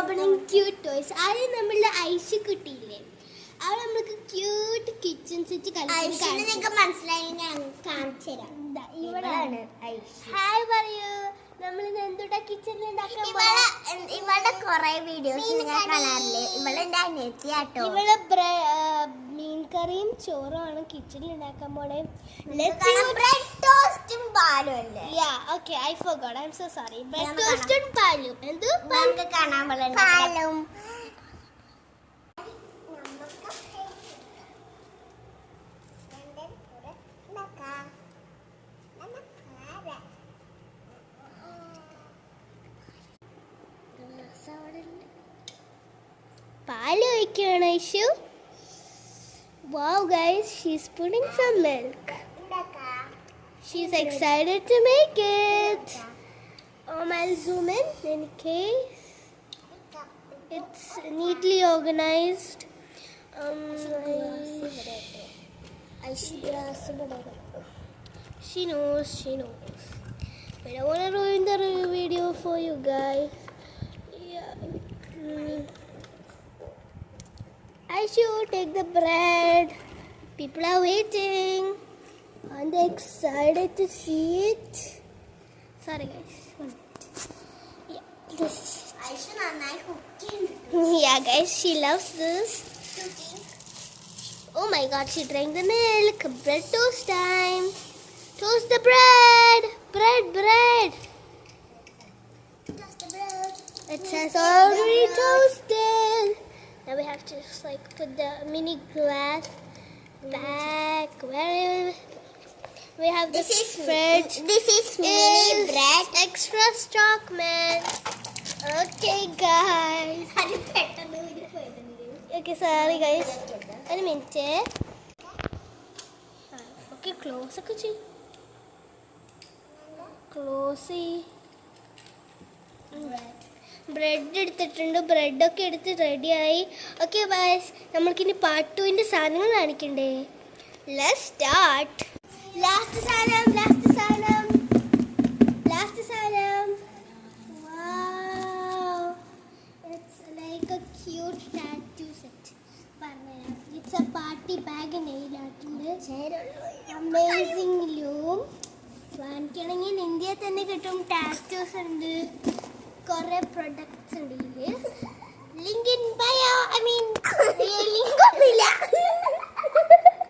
Opening cute toys. ആദ്യം നമ്മളുടെ ഐഷ് കുട്ടിയില്ലേ, അവിടെ നമുക്ക് ക്യൂട്ട് കിച്ചൺ സെറ്റ് മനസ്സിലായി. ഞാൻ കാണിച്ചു തരാം. ഇവിടെയാണ് ഹായ് പറയൂ. നമ്മൾ എന്തുട്ടാ കിച്ചണിൽ ഉണ്ടാക്കാൻ ഇവളുടെ കൊറേ വീഡിയോസ് നിങ്ങൾ കാണാറില്ലേ? ഇവളെന്റെ അനിയത്തിയാട്ടോ. ഇവിടെ മീൻ കറിയും ചോറും ആണ് കിച്ചണിൽ ഉണ്ടാക്കാൻ പോണേ. ബ്രെഡ് ടോസ്റ്റും പാലും അല്ലേ? Okay, I forgot, I am so sorry. Bread ടോസ്റ്റും പാലും. എന്ത് നമുക്ക് കാണാൻ പാലും. പാല് ഒഴിക്കുകയാണ് Aishu. Wow guys, she's putting some milk. She's excited to make it. I'll zoom in case. It's neatly organized. She knows. But I want to ruin the video for you guys. I should take the bread. People are waiting. Aren't they excited to see it? Sorry guys. Yeah, this is yeah guys, she loves this. Oh my god, she drank the milk. Bread toast time. Toast the bread. Bread. Toast the bread. It says already toasted. Now we have to just like put the mini glass back. Where we have This the is fridge. This is mini bread. Extra stock, man. Okay, guys. Okay, sorry, guys. One minute. Okay, close. Close. Bread എടുത്തിട്ടുണ്ട്. ബ്രെഡൊക്കെ എടുത്ത് റെഡിയായി. Okay ബൈസ്, നമ്മൾക്കിനി part 2ന്റെ സാധനങ്ങൾ കാണിക്കണ്ടേ? Let's start. Last സാധനം. Wow, it's like a cute tattoo set. പറഞ്ഞുതരാം. It's a party bag നെയിലായിട്ടുണ്ട്. Amazing loom. വാങ്ങിക്കണമെങ്കിൽ ഇന്ത്യയിൽ തന്നെ കിട്ടും. ടാറ്റൂസ് ഉണ്ട്, കുറെ പ്രൊഡക്ട്സ് ഉണ്ട് ഇതില്. Link in bio. ലിങ്ക് ഒന്നുമില്ല.